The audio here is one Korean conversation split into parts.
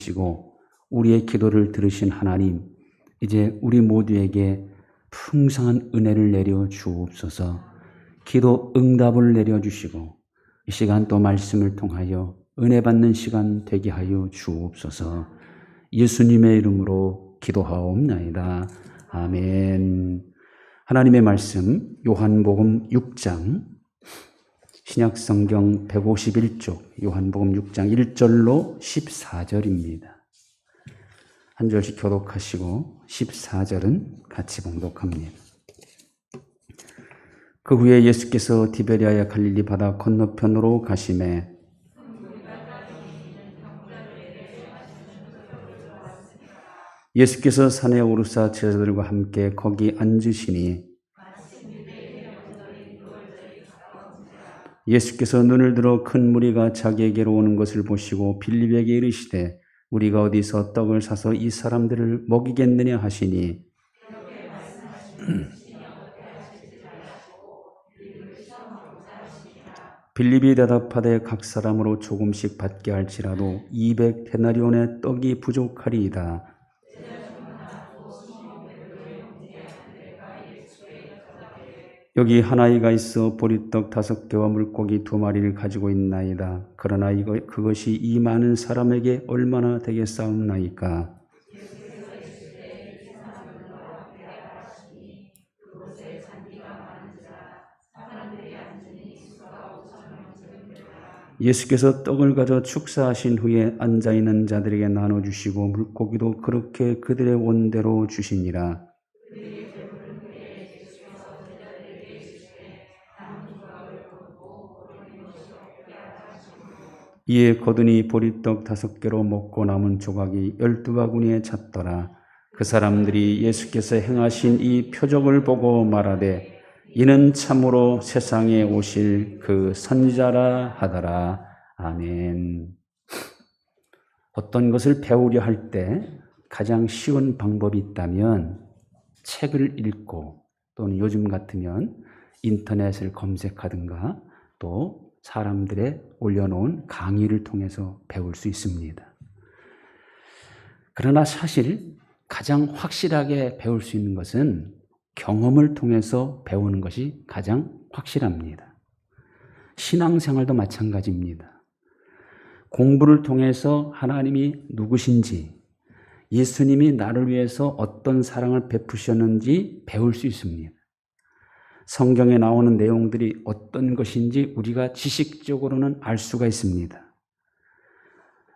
시고 우리의 기도를 들으신 하나님, 이제 우리 모두에게 풍성한 은혜를 내려 주옵소서. 기도 응답을 내려주시고 이 시간 또 말씀을 통하여 은혜 받는 시간 되게 하여 주옵소서. 예수님의 이름으로 기도하옵나이다. 아멘. 하나님의 말씀 요한복음 6장 신약성경 151쪽 요한복음 6장 1절로 14절입니다. 한 절씩 교독하시고 14절은 같이 봉독합니다. 그 후에 예수께서 디베리아의 갈릴리 바다 건너편으로 가시매 예수께서 산에 오르사 제자들과 함께 거기 앉으시니 예수께서 눈을 들어 큰 무리가 자기에게로 오는 것을 보시고 빌립에게 이르시되 우리가 어디서 떡을 사서 이 사람들을 먹이겠느냐 하시니 빌립이 대답하되 각 사람으로 조금씩 받게 할지라도 200데나리온의 떡이 부족하리이다. 여기 한 아이가 있어 보리떡 5개와 물고기 2마리를 가지고 있나이다. 그러나 그것이 이 많은 사람에게 얼마나 되겠사옵나이까. 예수께서 떡을 가져 축사하신 후에 앉아있는 자들에게 나눠주시고 물고기도 그렇게 그들의 원대로 주시니라. 이에 거두니 보리떡 5개로 먹고 남은 조각이 12바구니에 찼더라. 그 사람들이 예수께서 행하신 이 표적을 보고 말하되 이는 참으로 세상에 오실 그 선지자라 하더라. 아멘. 어떤 것을 배우려 할 때 가장 쉬운 방법이 있다면 책을 읽고 또는 요즘 같으면 인터넷을 검색하든가 또 사람들의 올려놓은 강의를 통해서 배울 수 있습니다. 그러나 사실 가장 확실하게 배울 수 있는 것은 경험을 통해서 배우는 것이 가장 확실합니다. 신앙생활도 마찬가지입니다. 공부를 통해서 하나님이 누구신지, 예수님이 나를 위해서 어떤 사랑을 베푸셨는지 배울 수 있습니다. 성경에 나오는 내용들이 어떤 것인지 우리가 지식적으로는 알 수가 있습니다.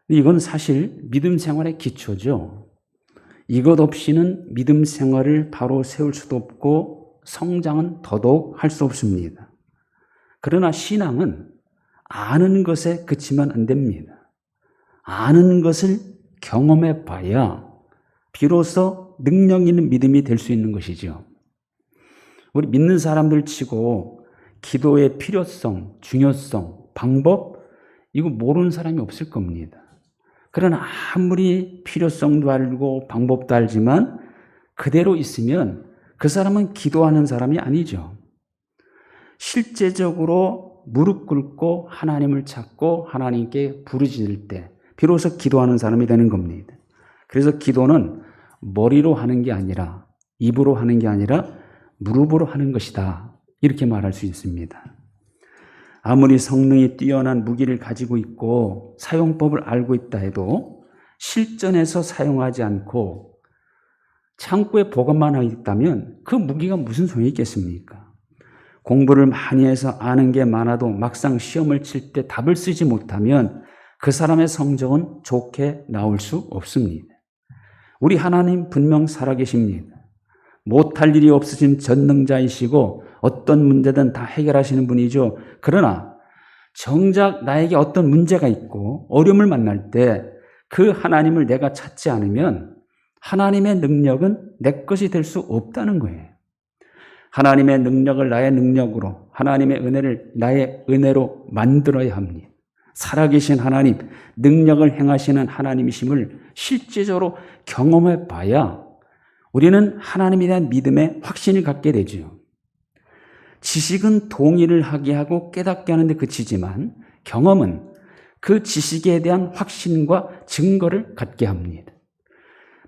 이건 사실 믿음 생활의 기초죠. 이것 없이는 믿음 생활을 바로 세울 수도 없고 성장은 더더욱 할 수 없습니다. 그러나 신앙은 아는 것에 그치면 안 됩니다. 아는 것을 경험해 봐야 비로소 능력 있는 믿음이 될 수 있는 것이죠. 우리 믿는 사람들 치고 기도의 필요성, 중요성, 방법 이거 모르는 사람이 없을 겁니다. 그러나 아무리 필요성도 알고 방법도 알지만 그대로 있으면 그 사람은 기도하는 사람이 아니죠. 실제적으로 무릎 꿇고 하나님을 찾고 하나님께 부르짖을 때 비로소 기도하는 사람이 되는 겁니다. 그래서 기도는 머리로 하는 게 아니라 입으로 하는 게 아니라 무릎으로 하는 것이다. 이렇게 말할 수 있습니다. 아무리 성능이 뛰어난 무기를 가지고 있고 사용법을 알고 있다 해도 실전에서 사용하지 않고 창고에 보관만 하고 있다면 그 무기가 무슨 소용이 있겠습니까? 공부를 많이 해서 아는 게 많아도 막상 시험을 칠 때 답을 쓰지 못하면 그 사람의 성적은 좋게 나올 수 없습니다. 우리 하나님 분명 살아계십니다. 못할 일이 없으신 전능자이시고 어떤 문제든 다 해결하시는 분이죠. 그러나 정작 나에게 어떤 문제가 있고 어려움을 만날 때 그 하나님을 내가 찾지 않으면 하나님의 능력은 내 것이 될 수 없다는 거예요. 하나님의 능력을 나의 능력으로, 하나님의 은혜를 나의 은혜로 만들어야 합니다. 살아계신 하나님, 능력을 행하시는 하나님이심을 실제적으로 경험해 봐야 우리는 하나님에 대한 믿음에 확신을 갖게 되죠. 지식은 동의를 하게 하고 깨닫게 하는 데 그치지만 경험은 그 지식에 대한 확신과 증거를 갖게 합니다.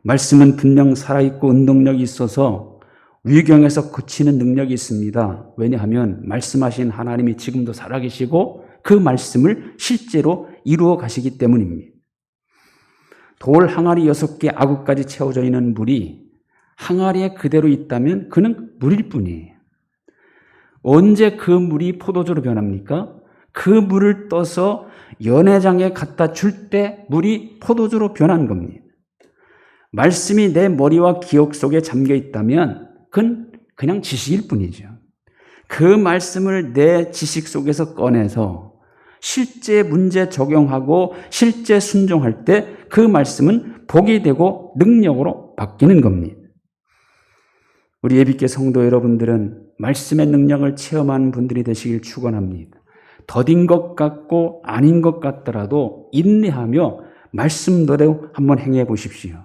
말씀은 분명 살아있고 운동력이 있어서 위경에서 고치는 능력이 있습니다. 왜냐하면 말씀하신 하나님이 지금도 살아계시고 그 말씀을 실제로 이루어 가시기 때문입니다. 돌 항아리 6개 아구까지 채워져 있는 물이 항아리에 그대로 있다면 그는 물일 뿐이에요. 언제 그 물이 포도주로 변합니까? 그 물을 떠서 연회장에 갖다 줄 때 물이 포도주로 변한 겁니다. 말씀이 내 머리와 기억 속에 잠겨 있다면 그건 그냥 지식일 뿐이죠. 그 말씀을 내 지식 속에서 꺼내서 실제 문제 적용하고 실제 순종할 때 그 말씀은 복이 되고 능력으로 바뀌는 겁니다. 우리 예비교 성도 여러분들은 말씀의 능력을 체험하는 분들이 되시길 축원합니다. 더딘 것 같고 아닌 것 같더라도 인내하며 말씀대로 한번 행해 보십시오.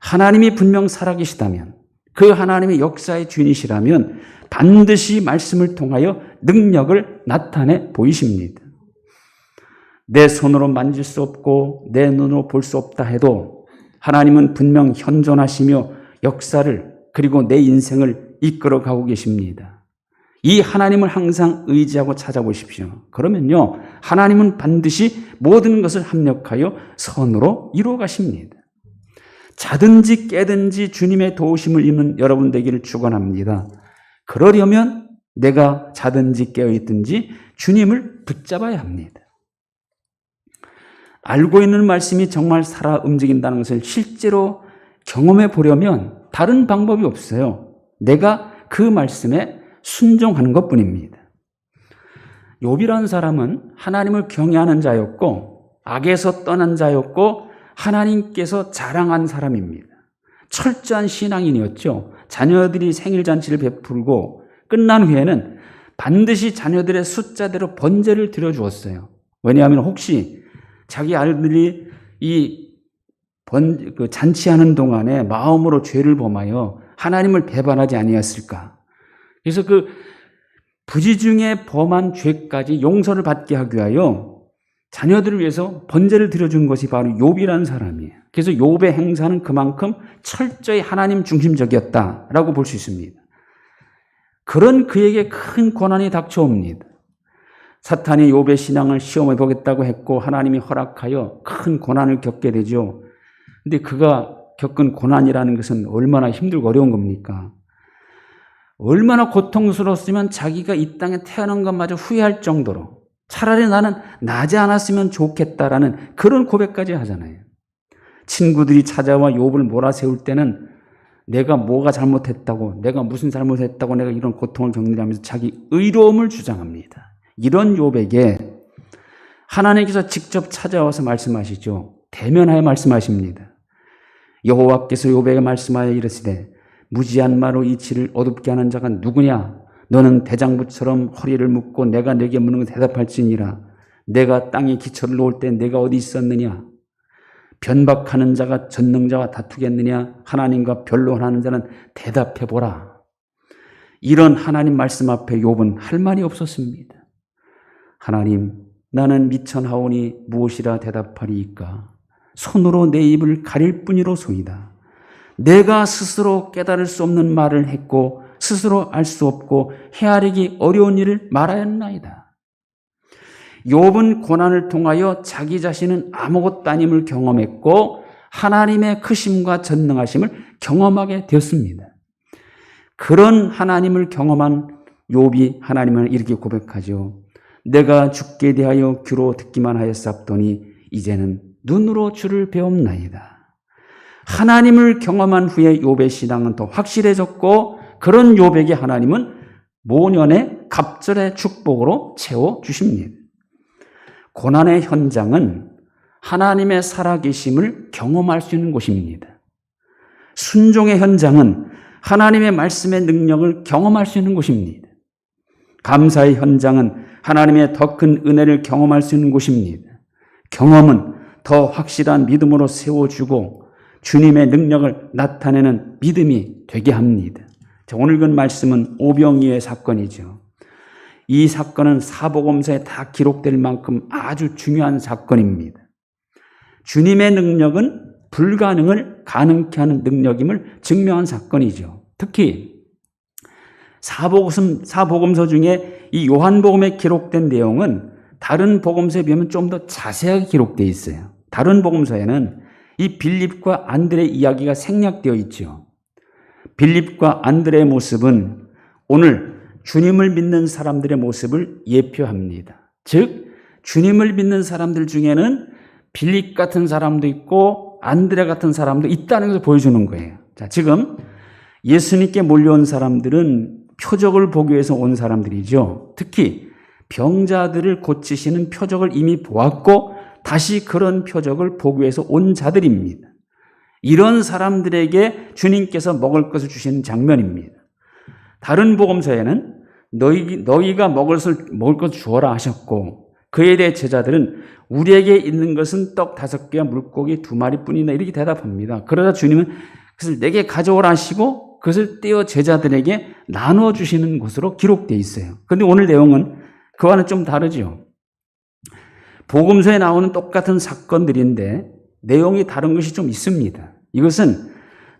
하나님이 분명 살아계시다면, 그 하나님의 역사의 주인이시라면 반드시 말씀을 통하여 능력을 나타내 보이십니다. 내 손으로 만질 수 없고 내 눈으로 볼 수 없다 해도 하나님은 분명 현존하시며 역사를 그리고 내 인생을 이끌어 가고 계십니다. 이 하나님을 항상 의지하고 찾아보십시오. 그러면요, 하나님은 반드시 모든 것을 합력하여 선으로 이루어 가십니다. 자든지 깨든지 주님의 도우심을 입는 여러분 되기를 축원합니다. 그러려면 내가 자든지 깨어있든지 주님을 붙잡아야 합니다. 알고 있는 말씀이 정말 살아 움직인다는 것을 실제로 경험해 보려면 다른 방법이 없어요. 내가 그 말씀에 순종하는 것뿐입니다. 욥이라는 사람은 하나님을 경외하는 자였고 악에서 떠난 자였고 하나님께서 자랑한 사람입니다. 철저한 신앙인이었죠. 자녀들이 생일잔치를 베풀고 끝난 후에는 반드시 자녀들의 숫자대로 번제를 드려주었어요. 왜냐하면 혹시 자기 아들들이 잔치하는 동안에 마음으로 죄를 범하여 하나님을 배반하지 아니했을까. 그래서 그 부지 중에 범한 죄까지 용서를 받게 하기 위하여 자녀들을 위해서 번제를 드려준 것이 바로 욥이라는 사람이에요. 그래서 욥의 행사는 그만큼 철저히 하나님 중심적이었다라고 볼 수 있습니다. 그런 그에게 큰 고난이 닥쳐옵니다. 사탄이 욥의 신앙을 시험해 보겠다고 했고 하나님이 허락하여 큰 고난을 겪게 되죠. 근데 그가 겪은 고난이라는 것은 얼마나 힘들고 어려운 겁니까? 얼마나 고통스러웠으면 자기가 이 땅에 태어난 것마저 후회할 정도로 차라리 나는 나지 않았으면 좋겠다라는 그런 고백까지 하잖아요. 친구들이 찾아와 욥을 몰아세울 때는 내가 뭐가 잘못했다고, 내가 무슨 잘못했다고 내가 이런 고통을 겪느냐면서 자기 의로움을 주장합니다. 이런 욥에게 하나님께서 직접 찾아와서 말씀하시죠. 대면하여 말씀하십니다. 여호와께서 욥에게 말씀하여 이르시되 무지한 말로 이 질을 어둡게 하는 자가 누구냐? 너는 대장부처럼 허리를 묶고 내가 네게 묻는 것 대답할지니라. 내가 땅에 기초를 놓을 때 내가 어디 있었느냐? 변박하는 자가 전능자와 다투겠느냐? 하나님과 변론하는 자는 대답해보라. 이런 하나님 말씀 앞에 욥은 할 말이 없었습니다. 하나님, 나는 미천하오니 무엇이라 대답하리이까? 손으로 내 입을 가릴 뿐이로소이다. 내가 스스로 깨달을 수 없는 말을 했고 스스로 알 수 없고 헤아리기 어려운 일을 말하였나이다. 욥은 고난을 통하여 자기 자신은 아무것도 아님을 경험했고 하나님의 크심과 전능하심을 경험하게 되었습니다. 그런 하나님을 경험한 욥이 하나님을 이렇게 고백하죠. 내가 주께 대하여 귀로 듣기만 하였사옵더니 이제는 눈으로 주를 배움나이다. 하나님을 경험한 후에 욥의 신앙은 더 확실해졌고 그런 욥에게 하나님은 모년의 갑절의 축복으로 채워주십니다. 고난의 현장은 하나님의 살아계심을 경험할 수 있는 곳입니다. 순종의 현장은 하나님의 말씀의 능력을 경험할 수 있는 곳입니다. 감사의 현장은 하나님의 더 큰 은혜를 경험할 수 있는 곳입니다. 경험은 더 확실한 믿음으로 세워주고 주님의 능력을 나타내는 믿음이 되게 합니다. 자, 오늘 그 말씀은 오병이어의 사건이죠. 이 사건은 사복음서에 다 기록될 만큼 아주 중요한 사건입니다. 주님의 능력은 불가능을 가능케 하는 능력임을 증명한 사건이죠. 특히 사복음서 중에 이 요한복음에 기록된 내용은 다른 복음서에 비하면 좀 더 자세하게 기록되어 있어요. 다른 복음서에는 이 빌립과 안드레의 이야기가 생략되어 있죠. 빌립과 안드레의 모습은 오늘 주님을 믿는 사람들의 모습을 예표합니다. 즉 주님을 믿는 사람들 중에는 빌립 같은 사람도 있고 안드레 같은 사람도 있다는 것을 보여주는 거예요. 자, 지금 예수님께 몰려온 사람들은 표적을 보기 위해서 온 사람들이죠. 특히 병자들을 고치시는 표적을 이미 보았고 다시 그런 표적을 보기 위해서 온 자들입니다. 이런 사람들에게 주님께서 먹을 것을 주시는 장면입니다. 다른 복음서에는 너희가 먹을 것 주어라 하셨고 그에 대해 제자들은 우리에게 있는 것은 떡 5개와 물고기 2마리뿐이다 이렇게 대답합니다. 그러자 주님은 그것을 내게 가져오라 하시고 그것을 떼어 제자들에게 나눠주시는 것으로 기록되어 있어요. 그런데 오늘 내용은 그와는 좀 다르죠. 복음서에 나오는 똑같은 사건들인데 내용이 다른 것이 좀 있습니다. 이것은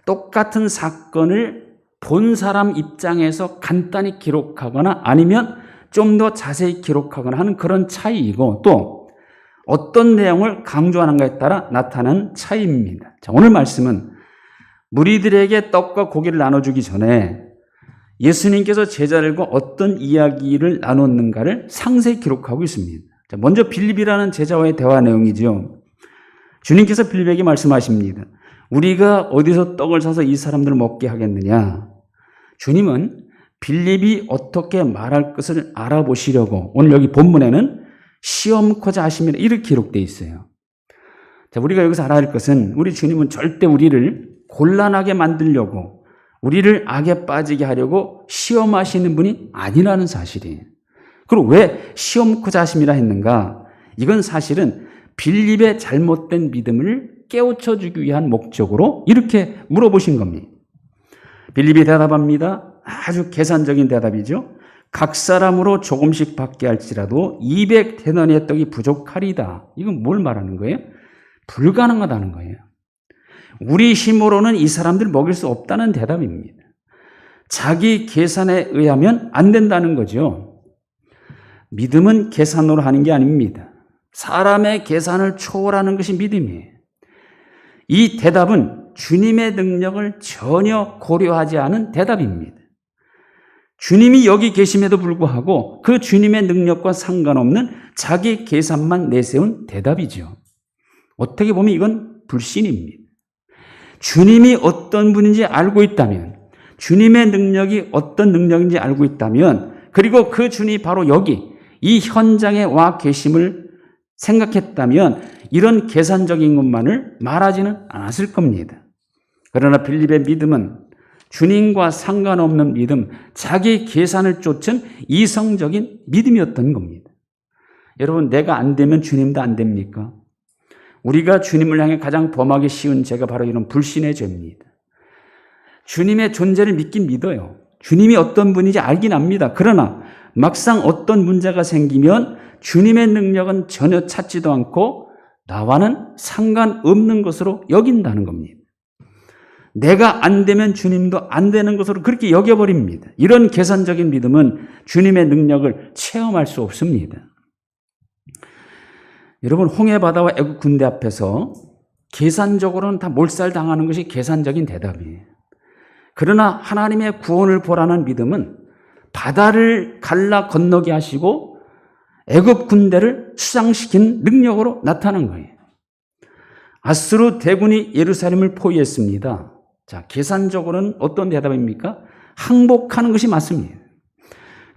똑같은 사건을 본 사람 입장에서 간단히 기록하거나 아니면 좀 더 자세히 기록하거나 하는 그런 차이이고 또 어떤 내용을 강조하는가에 따라 나타나는 차이입니다. 자, 오늘 말씀은 무리들에게 떡과 고기를 나눠주기 전에 예수님께서 제자들과 어떤 이야기를 나눴는가를 상세히 기록하고 있습니다. 자, 먼저 빌립이라는 제자와의 대화 내용이죠. 주님께서 빌립에게 말씀하십니다. 우리가 어디서 떡을 사서 이 사람들을 먹게 하겠느냐? 주님은 빌립이 어떻게 말할 것을 알아보시려고 오늘 여기 본문에는 시험코자 하십니다. 이렇게 기록되어 있어요. 자, 우리가 여기서 알아야 할 것은 우리 주님은 절대 우리를 곤란하게 만들려고 우리를 악에 빠지게 하려고 시험하시는 분이 아니라는 사실이에요. 그리고 왜 시험코자 하심이라 했는가? 이건 사실은 빌립의 잘못된 믿음을 깨우쳐주기 위한 목적으로 이렇게 물어보신 겁니다. 빌립이 대답합니다. 아주 계산적인 대답이죠. 각 사람으로 조금씩 받게 할지라도 200데나리의 떡이 부족하리다. 이건 뭘 말하는 거예요? 불가능하다는 거예요. 우리 힘으로는 이 사람들 먹일 수 없다는 대답입니다. 자기 계산에 의하면 안 된다는 거죠. 믿음은 계산으로 하는 게 아닙니다. 사람의 계산을 초월하는 것이 믿음이에요. 이 대답은 주님의 능력을 전혀 고려하지 않은 대답입니다. 주님이 여기 계심에도 불구하고 그 주님의 능력과 상관없는 자기 계산만 내세운 대답이죠. 어떻게 보면 이건 불신입니다. 주님이 어떤 분인지 알고 있다면, 주님의 능력이 어떤 능력인지 알고 있다면, 그리고 그 주님이 바로 여기 이 현장에 와 계심을 생각했다면 이런 계산적인 것만을 말하지는 않았을 겁니다. 그러나 빌립의 믿음은 주님과 상관없는 믿음, 자기 계산을 쫓은 이성적인 믿음이었던 겁니다. 여러분, 내가 안 되면 주님도 안 됩니까? 우리가 주님을 향해 가장 범하기 쉬운 죄가 바로 이런 불신의 죄입니다. 주님의 존재를 믿긴 믿어요. 주님이 어떤 분인지 알긴 압니다. 그러나 막상 어떤 문제가 생기면 주님의 능력은 전혀 찾지도 않고 나와는 상관없는 것으로 여긴다는 겁니다. 내가 안 되면 주님도 안 되는 것으로 그렇게 여겨버립니다. 이런 계산적인 믿음은 주님의 능력을 체험할 수 없습니다. 여러분, 홍해바다와 애국 군대 앞에서 계산적으로는 다 몰살당하는 것이 계산적인 대답이에요. 그러나 하나님의 구원을 보라는 믿음은 바다를 갈라 건너게 하시고 애국 군대를 수장시킨 능력으로 나타난 거예요. 아수르 대군이 예루살렘을 포위했습니다. 자, 계산적으로는 어떤 대답입니까? 항복하는 것이 맞습니다.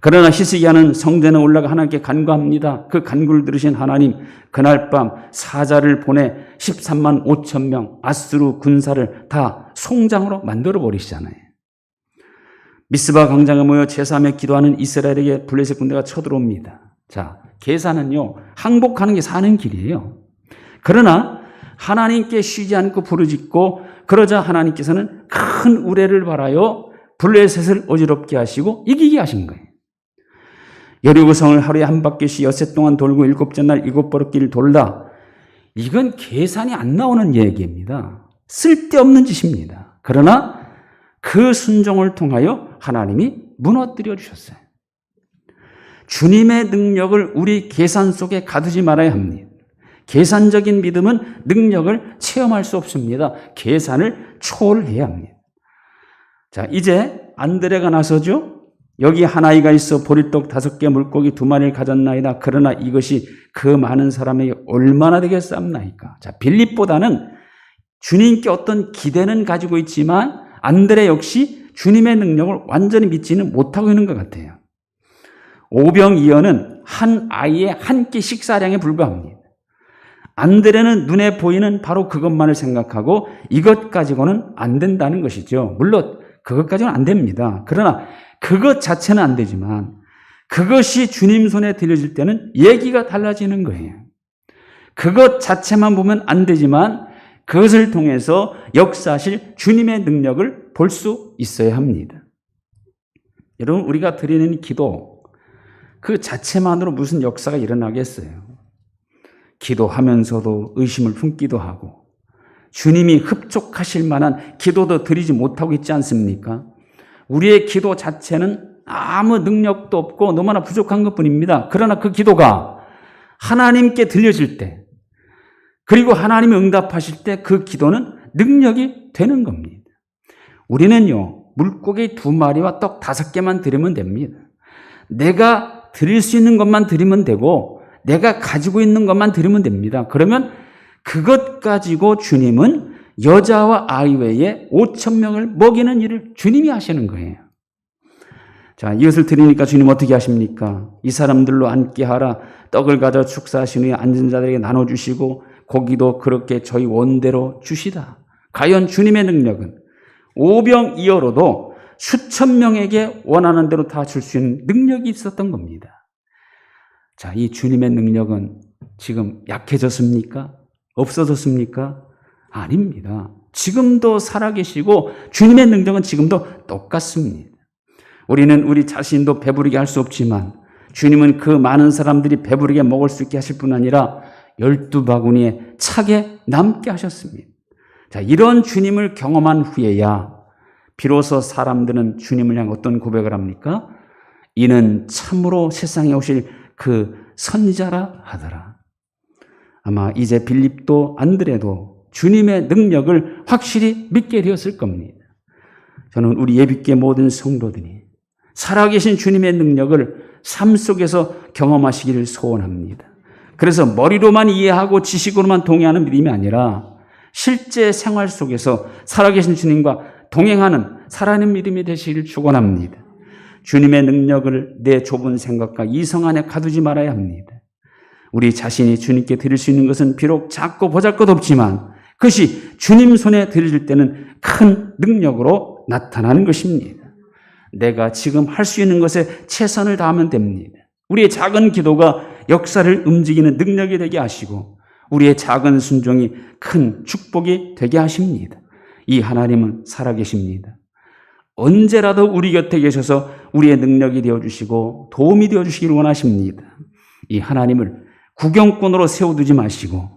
그러나 히스기야는 성전에 올라가 하나님께 간구합니다. 그 간구를 들으신 하나님, 그날 밤 사자를 보내 13만 5천 명 아수르 군사를 다 송장으로 만들어 버리시잖아요. 미스바 광장에 모여 제3에 기도하는 이스라엘에게 블레셋 군대가 쳐들어옵니다. 자, 계산은요, 항복하는 게 사는 길이에요. 그러나 하나님께 쉬지 않고 부르짖고 그러자 하나님께서는 큰 우레를 발하여 블레셋을 어지럽게 하시고 이기게 하신 거예요. 여리고성을 하루에 한 바퀴씩 엿새 동안 돌고 일곱째 날 일곱 바퀴를 돌다. 이건 계산이 안 나오는 얘기입니다. 쓸데없는 짓입니다. 그러나 그 순종을 통하여 하나님이 무너뜨려 주셨어요. 주님의 능력을 우리 계산 속에 가두지 말아야 합니다. 계산적인 믿음은 능력을 체험할 수 없습니다. 계산을 초월해야 합니다. 자, 이제 안드레가 나서죠. 여기 한 아이가 있어 보리떡 5개 물고기 2마리를 가졌나이다. 그러나 이것이 그 많은 사람에게 얼마나 되겠사옵나이까. 자, 빌립보다는 주님께 어떤 기대는 가지고 있지만 안드레 역시 주님의 능력을 완전히 믿지는 못하고 있는 것 같아요. 오병이어는 한 아이의 한 끼 식사량에 불과합니다. 안드레는 눈에 보이는 바로 그것만을 생각하고 이것 가지고는 안 된다는 것이죠. 물론 그것 가지고는 안 됩니다. 그러나 그것 자체는 안 되지만 그것이 주님 손에 들려질 때는 얘기가 달라지는 거예요. 그것 자체만 보면 안 되지만 그것을 통해서 역사하실 주님의 능력을 볼 수 있어야 합니다. 여러분, 우리가 드리는 기도 그 자체만으로 무슨 역사가 일어나겠어요? 기도하면서도 의심을 품기도 하고 주님이 흡족하실 만한 기도도 드리지 못하고 있지 않습니까? 우리의 기도 자체는 아무 능력도 없고 너무나 부족한 것뿐입니다. 그러나 그 기도가 하나님께 들려질 때 그리고 하나님이 응답하실 때 그 기도는 능력이 되는 겁니다. 우리는요, 물고기 2마리와 떡 5개만 드리면 됩니다. 내가 드릴 수 있는 것만 드리면 되고 내가 가지고 있는 것만 드리면 됩니다. 그러면 그것 가지고 주님은 여자와 아이 외에 5,000명을 먹이는 일을 주님이 하시는 거예요. 자, 이것을 드리니까 주님 어떻게 하십니까? 이 사람들로 앉게 하라. 떡을 가져 축사하신 후에 앉은 자들에게 나눠주시고 고기도 그렇게 저희 원대로 주시다. 과연 주님의 능력은 오병이어로도 수천 명에게 원하는 대로 다 줄 수 있는 능력이 있었던 겁니다. 자, 이 주님의 능력은 지금 약해졌습니까? 없어졌습니까? 아닙니다. 지금도 살아계시고 주님의 능력은 지금도 똑같습니다. 우리는 우리 자신도 배부르게 할 수 없지만 주님은 그 많은 사람들이 배부르게 먹을 수 있게 하실 뿐 아니라 12바구니에 차게 남게 하셨습니다. 자, 이런 주님을 경험한 후에야 비로소 사람들은 주님을 향해 어떤 고백을 합니까? 이는 참으로 세상에 오실 그 선지자라 하더라. 아마 이제 빌립도 안드레도 주님의 능력을 확실히 믿게 되었을 겁니다. 저는 우리 예비교회 모든 성도들이 살아계신 주님의 능력을 삶 속에서 경험하시기를 소원합니다. 그래서 머리로만 이해하고 지식으로만 동의하는 믿음이 아니라 실제 생활 속에서 살아계신 주님과 동행하는 살아있는 믿음이 되시기를 축원합니다. 주님의 능력을 내 좁은 생각과 이성 안에 가두지 말아야 합니다. 우리 자신이 주님께 드릴 수 있는 것은 비록 작고 보잘것없지만 그것이 주님 손에 드릴 때는 큰 능력으로 나타나는 것입니다. 내가 지금 할 수 있는 것에 최선을 다하면 됩니다. 우리의 작은 기도가 역사를 움직이는 능력이 되게 하시고 우리의 작은 순종이 큰 축복이 되게 하십니다. 이 하나님은 살아계십니다. 언제라도 우리 곁에 계셔서 우리의 능력이 되어주시고 도움이 되어주시기를 원하십니다. 이 하나님을 구경꾼으로 세워두지 마시고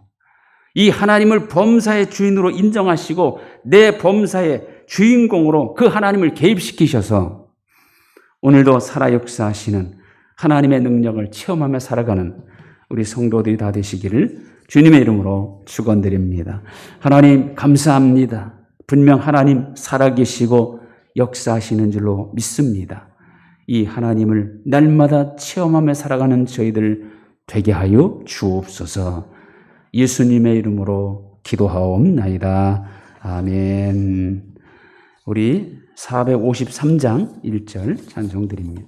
이 하나님을 범사의 주인으로 인정하시고 내 범사의 주인공으로 그 하나님을 개입시키셔서 오늘도 살아 역사하시는 하나님의 능력을 체험하며 살아가는 우리 성도들이 다 되시기를 주님의 이름으로 축원드립니다. 하나님 감사합니다. 분명 하나님 살아계시고 역사하시는 줄로 믿습니다. 이 하나님을 날마다 체험하며 살아가는 저희들 되게 하여 주옵소서. 예수님의 이름으로 기도하옵나이다. 아멘. 우리 453장 1절 찬송 드립니다.